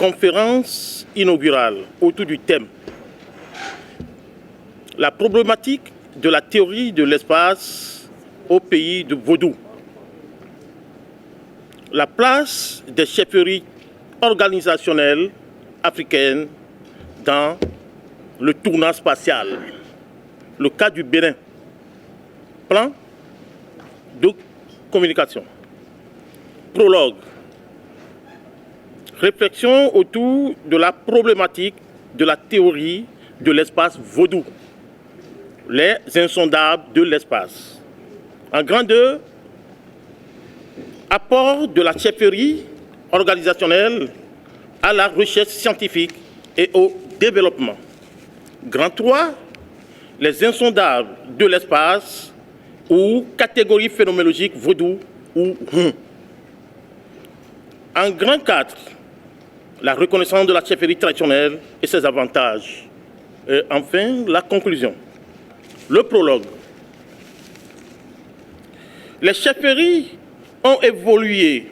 conférence inaugurale autour du thème « La problématique de la théorie de l'espace au pays de Vodou. La place des chefferies organisationnelles africaines dans le tournant spatial. Le cas du Bénin. Plan de communication. Prologue. Réflexion autour de la problématique de la théorie de l'espace Vodou. Les insondables de l'espace. En grand 2, apport de la chefferie organisationnelle à la recherche scientifique et au développement. Grand 3, les insondables de l'espace ou catégorie phénoménologique Vodou ou Hun. En grand 4, la reconnaissance de la chefferie traditionnelle et ses avantages. Et enfin, la conclusion. Le prologue. Les chefferies ont évolué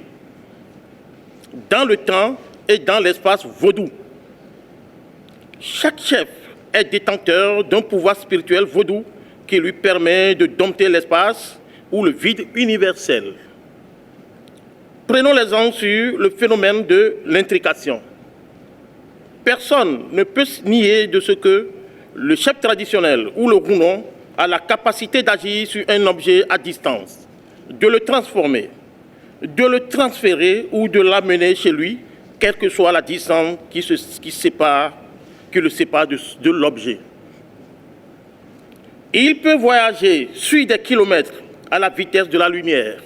dans le temps et dans l'espace Vodou. Chaque chef est détenteur d'un pouvoir spirituel Vodou qui lui permet de dompter l'espace ou le vide universel. Prenons l'exemple sur le phénomène de l'intrication. Personne ne peut nier de ce que le chef traditionnel ou le rounon a la capacité d'agir sur un objet à distance, de le transformer, de le transférer ou de l'amener chez lui, quelle que soit la distance qui le sépare de l'objet. Il peut voyager sur des kilomètres à la vitesse de la lumière.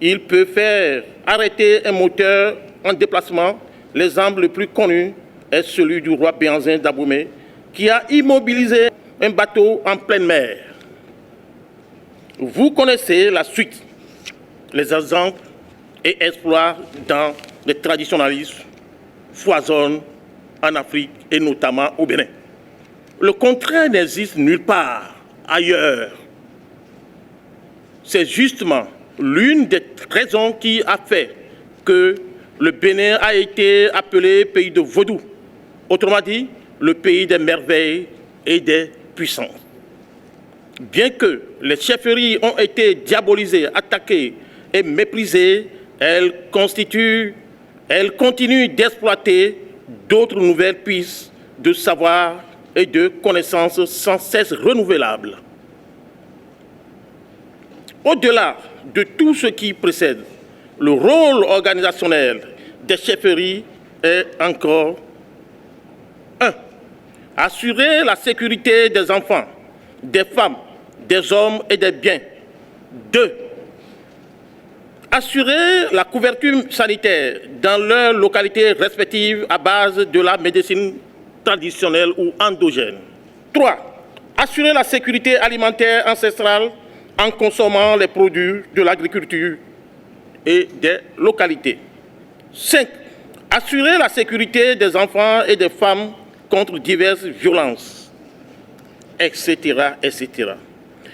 Il peut faire arrêter un moteur en déplacement. L'exemple le plus connu est celui du roi Béhanzin d'Aboumé, qui a immobilisé un bateau en pleine mer. Vous connaissez la suite, les exemples et exploits dans les traditionnalismes foisonnent en Afrique et notamment au Bénin. Le contraire n'existe nulle part ailleurs. C'est justement l'une des raisons qui a fait que le Bénin a été appelé pays de Vodou. Autrement dit, le pays des merveilles et des puissances. Bien que les chefferies ont été diabolisées, attaquées et méprisées, elles continuent d'exploiter d'autres nouvelles pistes de savoir et de connaissances sans cesse renouvelables. Au-delà de tout ce qui précède, le rôle organisationnel des chefferies est encore 1. Assurer la sécurité des enfants, des femmes, des hommes et des biens. 2. Assurer la couverture sanitaire dans leurs localités respectives à base de la médecine traditionnelle ou endogène. 3. Assurer la sécurité alimentaire ancestrale en consommant les produits de l'agriculture et des localités. 5. Assurer la sécurité des enfants et des femmes contre diverses violences, etc., etc.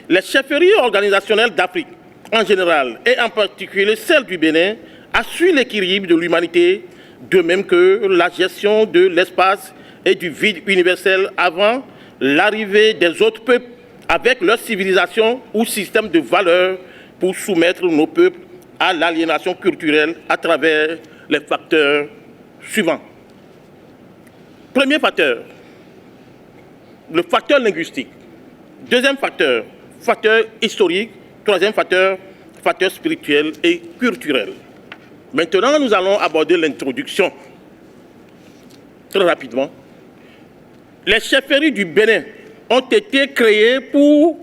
Les chefferies organisationnelles d'Afrique, en général, et en particulier celles du Bénin, assurent l'équilibre de l'humanité, de même que la gestion de l'espace et du vide universel avant l'arrivée des autres peuples avec leur civilisation ou système de valeurs pour soumettre nos peuples à l'aliénation culturelle à travers les facteurs suivants. Premier facteur, le facteur linguistique. Deuxième facteur, facteur historique. Troisième facteur, facteur spirituel et culturel. Maintenant, nous allons aborder l'introduction. Très rapidement. Les chefferies du Bénin ont été créées pour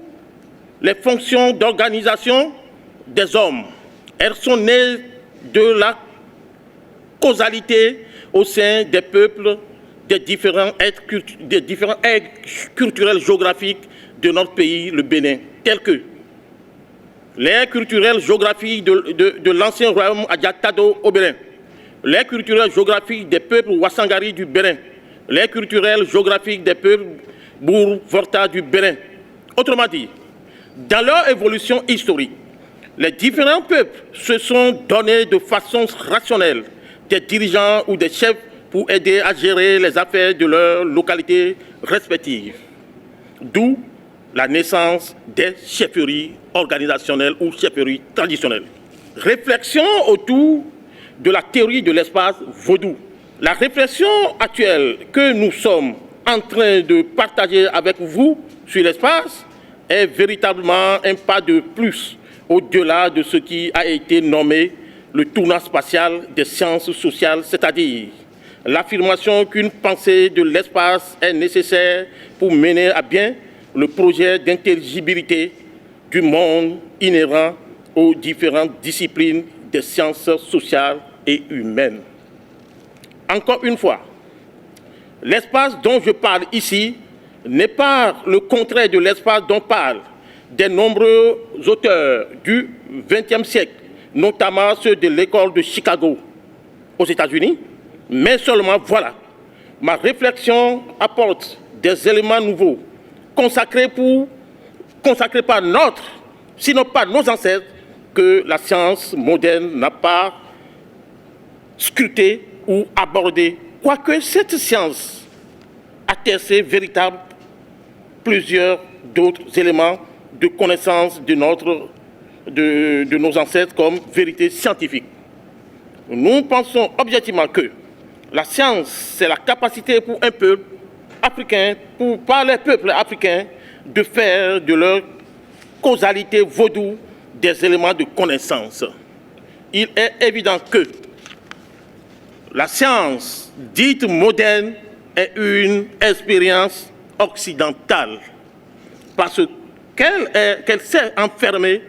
les fonctions d'organisation des hommes. Elles sont nées de la causalité au sein des peuples des différents êtres culturels géographiques de notre pays, le Bénin, tels que l'ère culturelle géographique de l'ancien royaume Adjatado au Bénin, l'ère culturelle géographique des peuples Ouassangari du Bénin, l'ère culturelle géographique des peuples Bour-Vorta du Bénin. Autrement dit, dans leur évolution historique, les différents peuples se sont donnés de façon rationnelle des dirigeants ou des chefs pour aider à gérer les affaires de leurs localités respectives. D'où la naissance des chefferies organisationnelles ou chefferies traditionnelles. Réflexion autour de la théorie de l'espace vaudou. La réflexion actuelle que nous sommes en train de partager avec vous sur l'espace est véritablement un pas de plus au-delà de ce qui a été nommé le tournant spatial des sciences sociales, c'est-à-dire l'affirmation qu'une pensée de l'espace est nécessaire pour mener à bien le projet d'intelligibilité du monde inhérent aux différentes disciplines des sciences sociales et humaines. Encore une fois, l'espace dont je parle ici n'est pas le contraire de l'espace dont parlent des nombreux auteurs du XXe siècle, notamment ceux de l'école de Chicago aux États-Unis, mais seulement voilà, ma réflexion apporte des éléments nouveaux consacrés par notre, sinon par nos ancêtres, que la science moderne n'a pas scruté ou abordé, quoique cette science a tessé véritablement plusieurs d'autres éléments de connaissance de nos ancêtres comme vérité scientifique. Nous pensons objectivement que la science, c'est la capacité pour un peuple africain, par les peuples africains, de faire de leur causalité vaudou des éléments de connaissance. Il est évident que la science dite moderne est une expérience occidentale parce qu'elle s'est enfermée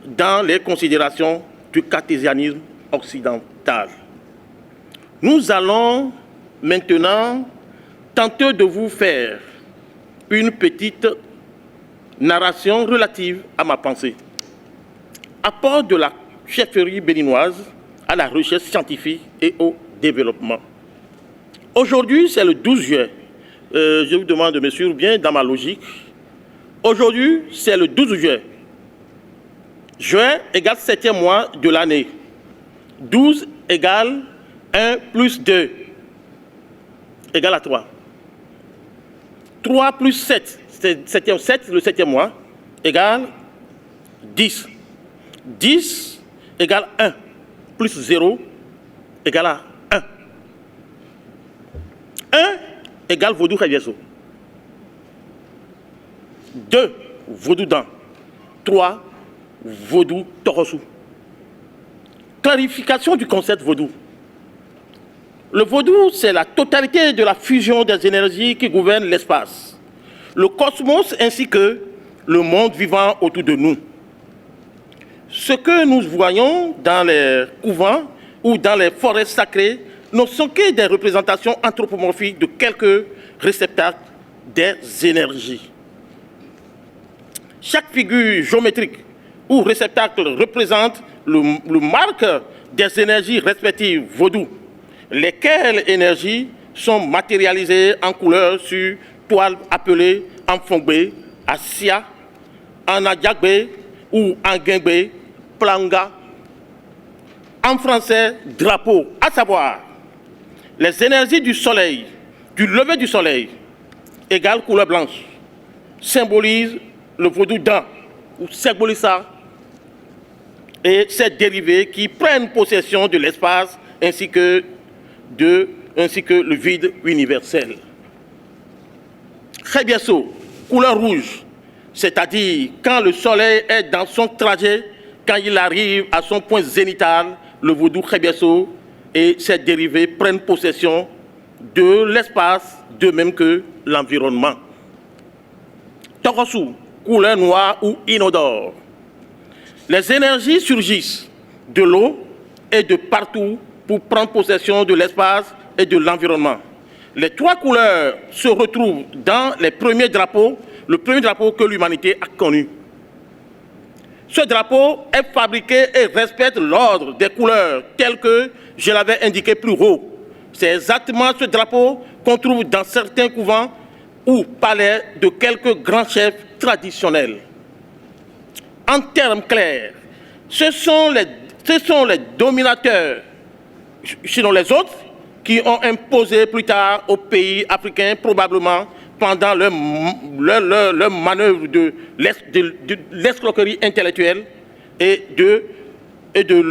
dans les considérations du cartésianisme occidental. Nous allons maintenant tenter de vous faire une petite narration relative à ma pensée. Apport de la chefferie béninoise à la recherche scientifique et au développement. Aujourd'hui, c'est le 12 juin. Je vous demande de me suivre bien dans ma logique. Aujourd'hui, c'est le 12 juin. Juin égale 7e mois de l'année. 12 égale 1 plus 2 égale à 3. 3 plus 7, c'est le 7e mois, égale 10. 10 égale 1 plus 0 égale à 1. 1 égale Vodou Khadieso. 2, Vodou Dan. 3, Vodou Torossou. Clarification du concept vaudou. Le vaudou, c'est la totalité de la fusion des énergies qui gouvernent l'espace, le cosmos ainsi que le monde vivant autour de nous. Ce que nous voyons dans les couvents ou dans les forêts sacrées ne sont que des représentations anthropomorphiques de quelques réceptacles des énergies. Chaque figure géométrique ou réceptacle représente le marque des énergies respectives vaudou, lesquelles énergies sont matérialisées en couleurs sur toile appelée Amfongbe, Asia, Anadiagbe ou Angengbe, Planga. En français, drapeau, à savoir les énergies du soleil, du lever du soleil, égale couleur blanche, symbolise le vaudou Dan, ou Segbolissa, et ses dérivés qui prennent possession de l'espace ainsi que le vide universel. Très bien sûr, couleur rouge, c'est-à-dire quand le soleil est dans son trajet, quand il arrive à son point zénithal, le vaudou Khébieso et ses dérivés prennent possession de l'espace, de même que l'environnement. Torossou, couleur noire ou inodore. Les énergies surgissent de l'eau et de partout pour prendre possession de l'espace et de l'environnement. Les trois couleurs se retrouvent dans les premiers drapeaux, le premier drapeau que l'humanité a connu. Ce drapeau est fabriqué et respecte l'ordre des couleurs tel que je l'avais indiqué plus haut. C'est exactement ce drapeau qu'on trouve dans certains couvents ou palais de quelques grands chefs traditionnels. En termes clairs, ce sont les dominateurs, sinon les autres, qui ont imposé plus tard aux pays africains, probablement pendant leur manœuvre de l'escroquerie intellectuelle et de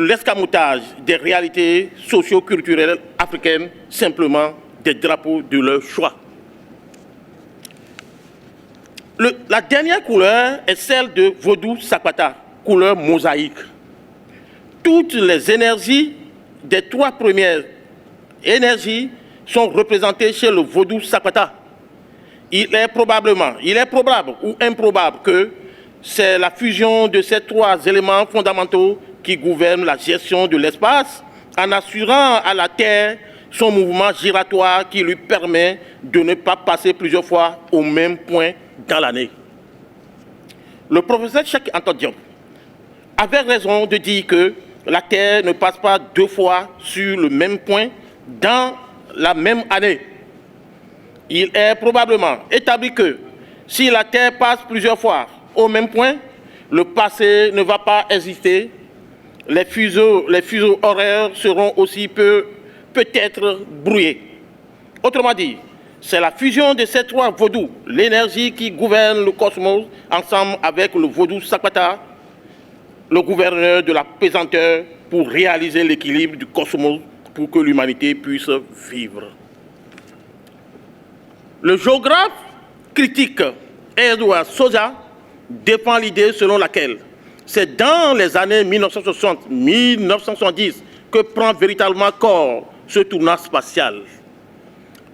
l'escamotage des réalités socio-culturelles africaines, simplement des drapeaux de leur choix. La dernière couleur est celle de Vodou Sakwata, couleur mosaïque. Toutes les énergies des trois premières énergies sont représentées chez le Vodou Sakwata. Il est probable ou improbable que c'est la fusion de ces trois éléments fondamentaux qui gouvernent la gestion de l'espace en assurant à la Terre son mouvement giratoire qui lui permet de ne pas passer plusieurs fois au même point dans l'année. Le professeur Cheikh Anta Diop avait raison de dire que la Terre ne passe pas deux fois sur le même point dans la même année. Il est probablement établi que si la Terre passe plusieurs fois au même point, le passé ne va pas exister. Les fuseaux horaires seront aussi peut-être brouillés. Autrement dit, c'est la fusion de ces trois vaudous, l'énergie qui gouverne le cosmos, ensemble avec le vaudou Sakwata, le gouverneur de la pesanteur, pour réaliser l'équilibre du cosmos pour que l'humanité puisse vivre. Le géographe critique Edward Sosa défend l'idée selon laquelle c'est dans les années 1960-1970 que prend véritablement corps ce tournant spatial,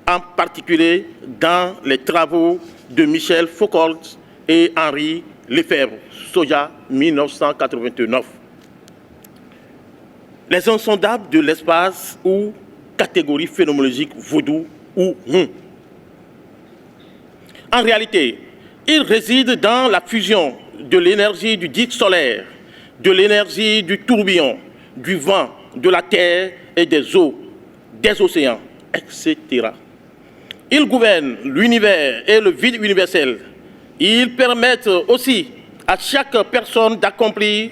en particulier dans les travaux de Michel Foucault et Henri Lefebvre, Soja 1989. Les insondables de l'espace ou catégorie phénoménologique vaudou ou Hun. En réalité, il réside dans la fusion de l'énergie du disque solaire, de l'énergie du tourbillon, du vent, de la terre et des eaux, des océans, etc. Ils gouvernent l'univers et le vide universel. Ils permettent aussi à chaque personne d'accomplir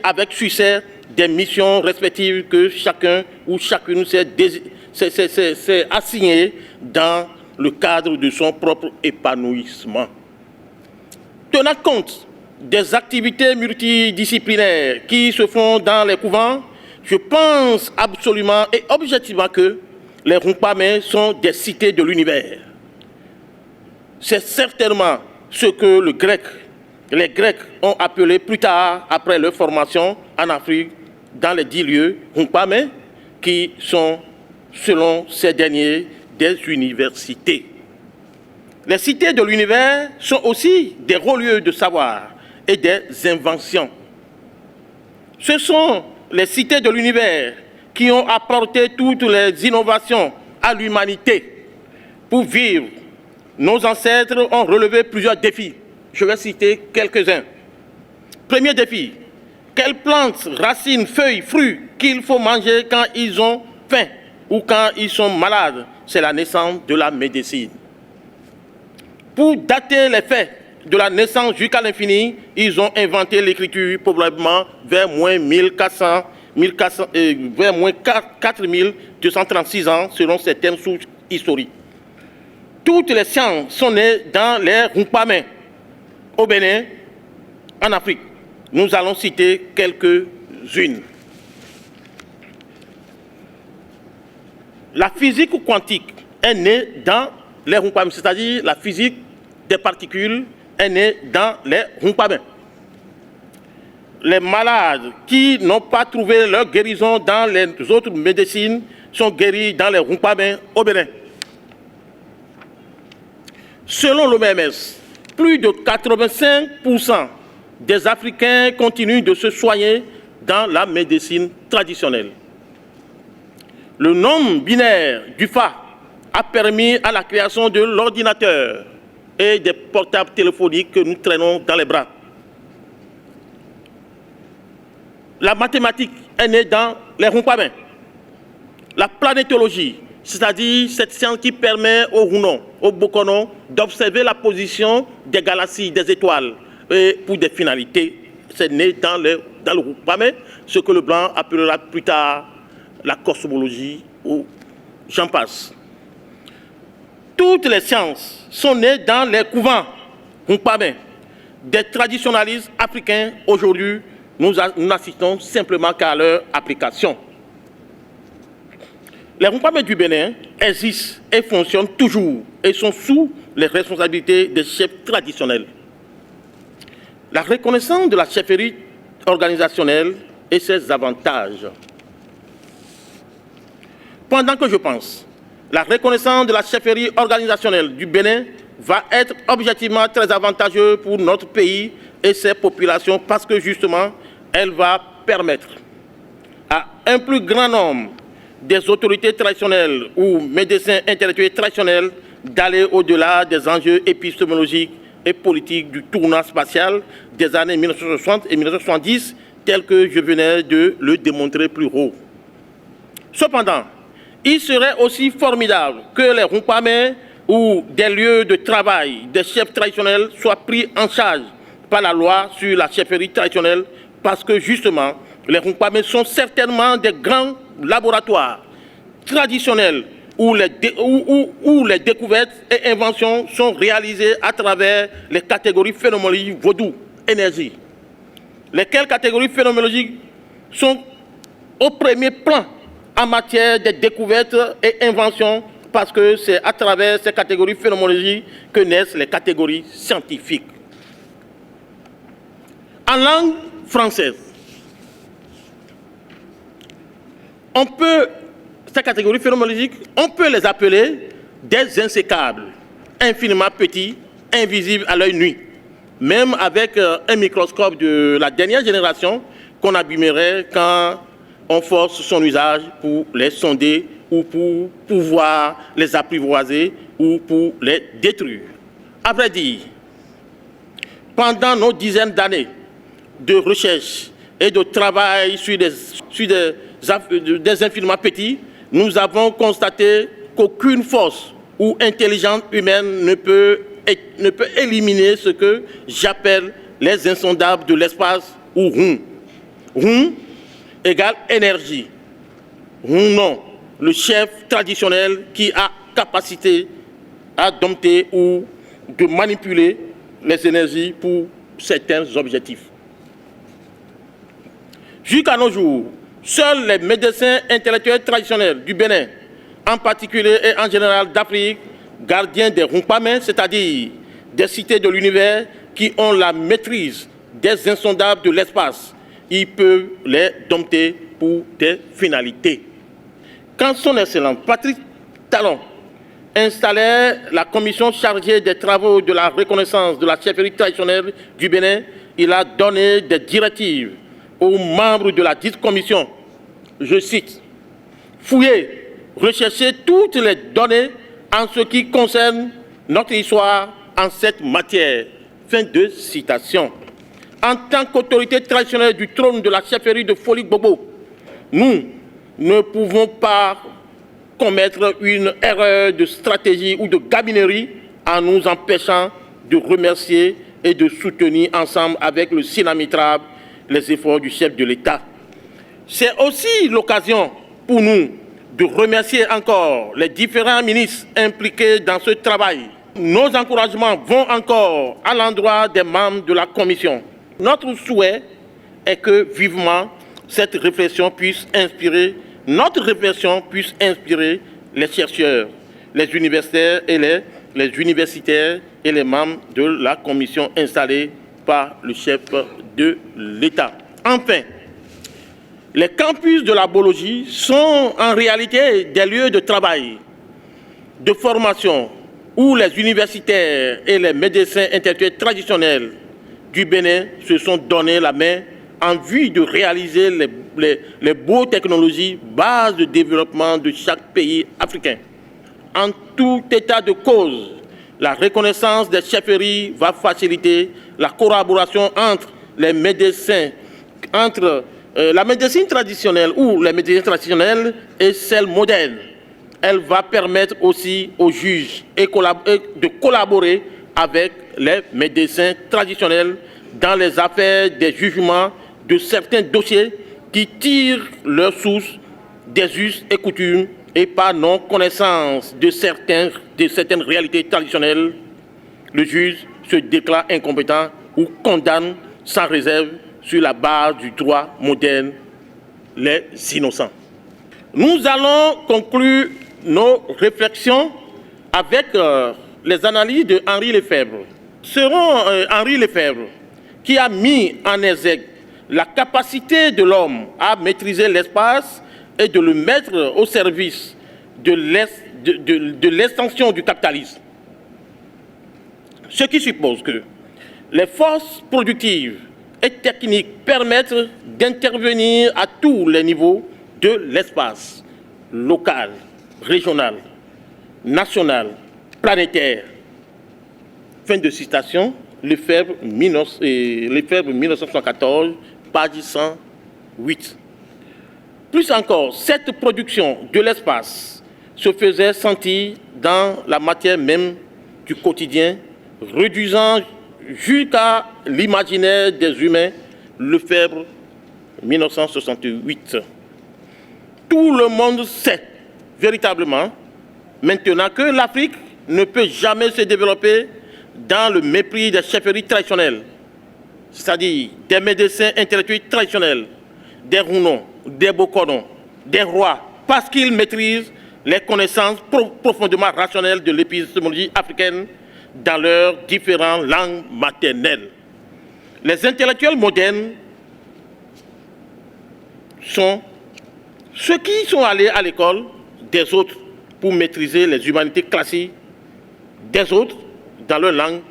avec succès des missions respectives que chacun ou chacune s'est assigné dans le cadre de son propre épanouissement. Tenant compte des activités multidisciplinaires qui se font dans les couvents, je pense absolument et objectivement que les Rumpamens sont des cités de l'univers. C'est certainement ce que les Grecs ont appelé plus tard, après leur formation en Afrique, dans les 10 lieux Rumpamens, qui sont, selon ces derniers, des universités. Les cités de l'univers sont aussi des relieux de savoir et des inventions. Ce sont les cités de l'univers qui ont apporté toutes les innovations à l'humanité. Pour vivre, nos ancêtres ont relevé plusieurs défis. Je vais citer quelques-uns. Premier défi, quelles plantes, racines, feuilles, fruits qu'il faut manger quand ils ont faim ou quand ils sont malades? C'est la naissance de la médecine. Pour dater les faits de la naissance jusqu'à l'infini, ils ont inventé l'écriture probablement vers moins 4236 ans, selon certaines sources historiques. Toutes les sciences sont nées dans les Rumpamens, au Bénin, en Afrique. Nous allons citer quelques-unes. La physique quantique est née dans les Rumpamens, c'est-à-dire la physique des particules est née dans les Rumpamens. Les malades qui n'ont pas trouvé leur guérison dans les autres médecines sont guéris dans les Rumpamens au Bénin. Selon l'OMS, plus de 85% des Africains continuent de se soigner dans la médecine traditionnelle. Le nombre binaire du Fa a permis à la création de l'ordinateur et des portables téléphoniques que nous traînons dans les bras. La mathématique est née dans les Rumpamens. La planétologie, c'est-à-dire cette science qui permet aux Hunon, aux Bokonon, d'observer la position des galaxies, des étoiles, et pour des finalités, c'est né dans le Rumpamen, ce que le blanc appellera plus tard la cosmologie ou j'en passe. Toutes les sciences sont nées dans les couvents Hunkpamé des traditionalistes africains. Aujourd'hui, nous n'assistons simplement qu'à leur application. Les Hunkpamé du Bénin existent et fonctionnent toujours et sont sous les responsabilités des chefs traditionnels. La reconnaissance de la chefferie organisationnelle et ses avantages. Pendant que je pense, la reconnaissance de la chefferie organisationnelle du Bénin va être objectivement très avantageuse pour notre pays et ses populations parce que justement, elle va permettre à un plus grand nombre des autorités traditionnelles ou médecins intellectuels traditionnels d'aller au-delà des enjeux épistémologiques et politiques du tournant spatial des années 1960 et 1970, tel que je venais de le démontrer plus haut. Cependant, il serait aussi formidable que les Hunkpamé ou des lieux de travail des chefs traditionnels soient pris en charge par la loi sur la chefferie traditionnelle parce que justement, les Hunkpamé sont certainement des grands laboratoires traditionnels où les découvertes et inventions sont réalisées à travers les catégories phénoménologiques vaudou, énergie. Lesquelles catégories phénoménologiques sont au premier plan en matière de découvertes et inventions parce que c'est à travers ces catégories phénoménologiques que naissent les catégories scientifiques. En langue française, ces catégories phénoménologiques, on peut les appeler des insécables, infiniment petits, invisibles à l'œil nu. Même avec un microscope de la dernière génération qu'on abîmerait quand on force son usage pour les sonder ou pour pouvoir les apprivoiser ou pour les détruire. À vrai dire, pendant nos dizaines d'années de recherche et de travail sur des infiniment petits, nous avons constaté qu'aucune force ou intelligence humaine ne peut éliminer ce que j'appelle les insondables de l'espace ou RUN. RUN égale énergie. RUN non, le chef traditionnel qui a capacité à dompter ou de manipuler les énergies pour certains objectifs. Jusqu'à nos jours, seuls les médecins intellectuels traditionnels du Bénin, en particulier et en général d'Afrique, gardiens des Hunkpamé, c'est-à-dire des cités de l'univers qui ont la maîtrise des insondables de l'espace, ils peuvent les dompter pour des finalités. Quand son Excellence Patrice Talon installait la commission chargée des travaux de la reconnaissance de la chefferie traditionnelle du Bénin, il a donné des directives aux membres de la dite commission. Je cite, « Fouillez, recherchez toutes les données en ce qui concerne notre histoire en cette matière. » Fin de citation. En tant qu'autorité traditionnelle du trône de la chefferie de Folique Bobo, nous ne pouvons pas commettre une erreur de stratégie ou de gabinerie en nous empêchant de remercier et de soutenir ensemble avec le Sinamitrab les efforts du chef de l'État. C'est aussi l'occasion pour nous de remercier encore les différents ministres impliqués dans ce travail. Nos encouragements vont encore à l'endroit des membres de la commission. Notre souhait est que vivement cette réflexion puisse inspirer, notre réflexion puisse inspirer les chercheurs, les universitaires et les universitaires et les membres de la commission installée par le chef de l'État. Enfin, les campus de la biologie sont en réalité des lieux de travail, de formation, où les universitaires et les médecins intellectuels traditionnels du Bénin se sont donné la main en vue de réaliser les beaux technologies, bases de développement de chaque pays africain. En tout état de cause, la reconnaissance des chefferies va faciliter la collaboration entre les médecins, entre la médecine traditionnelle ou les médecines traditionnelles et celle moderne. Elle va permettre aussi aux juges de collaborer avec les médecins traditionnels dans les affaires des jugements de certains dossiers qui tirent leur source des us et coutumes et par non-connaissance de certaines réalités traditionnelles, le juge se déclare incompétent ou condamne sans réserve sur la base du droit moderne les innocents. Nous allons conclure nos réflexions avec les analyses de Henri Lefebvre. Selon Henri Lefebvre, qui a mis en exergue la capacité de l'homme à maîtriser l'espace et de le mettre au service de l'extension du capitalisme. Ce qui suppose que les forces productives et techniques permettent d'intervenir à tous les niveaux de l'espace, local, régional, national, planétaire. Fin de citation, Lefebvre 1974, page 108. Plus encore, cette production de l'espace se faisait sentir dans la matière même du quotidien, réduisant jusqu'à l'imaginaire des humains, Lefebvre 1968. Tout le monde sait véritablement maintenant que l'Afrique ne peut jamais se développer dans le mépris des chefferies traditionnelles, c'est-à-dire des médecins intellectuels traditionnels, des Rounons, des Bokonon, des rois, parce qu'ils maîtrisent les connaissances profondément rationnelles de l'épistémologie africaine dans leurs différentes langues maternelles. Les intellectuels modernes sont ceux qui sont allés à l'école des autres pour maîtriser les humanités classiques des autres dans leur langue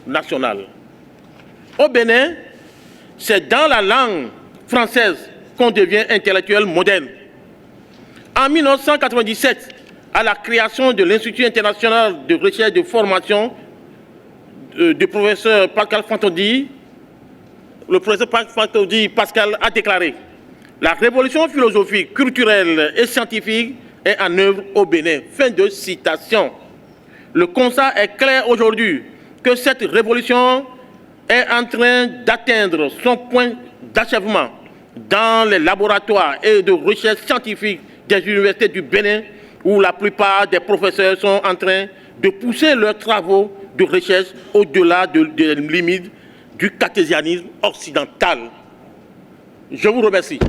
nationale. Au Bénin, c'est dans la langue française qu'on devient intellectuel moderne. En 1997, à la création de l'Institut international de recherche et de formation du professeur Pascal Fantodi, le professeur Fantodi Pascal a déclaré « La révolution philosophique, culturelle et scientifique est en œuvre au Bénin ». Fin de citation. Le constat est clair aujourd'hui que cette révolution est en train d'atteindre son point d'achèvement dans les laboratoires et de recherche scientifique des universités du Bénin, où la plupart des professeurs sont en train de pousser leurs travaux de recherche au-delà des limites du cartésianisme occidental. Je vous remercie.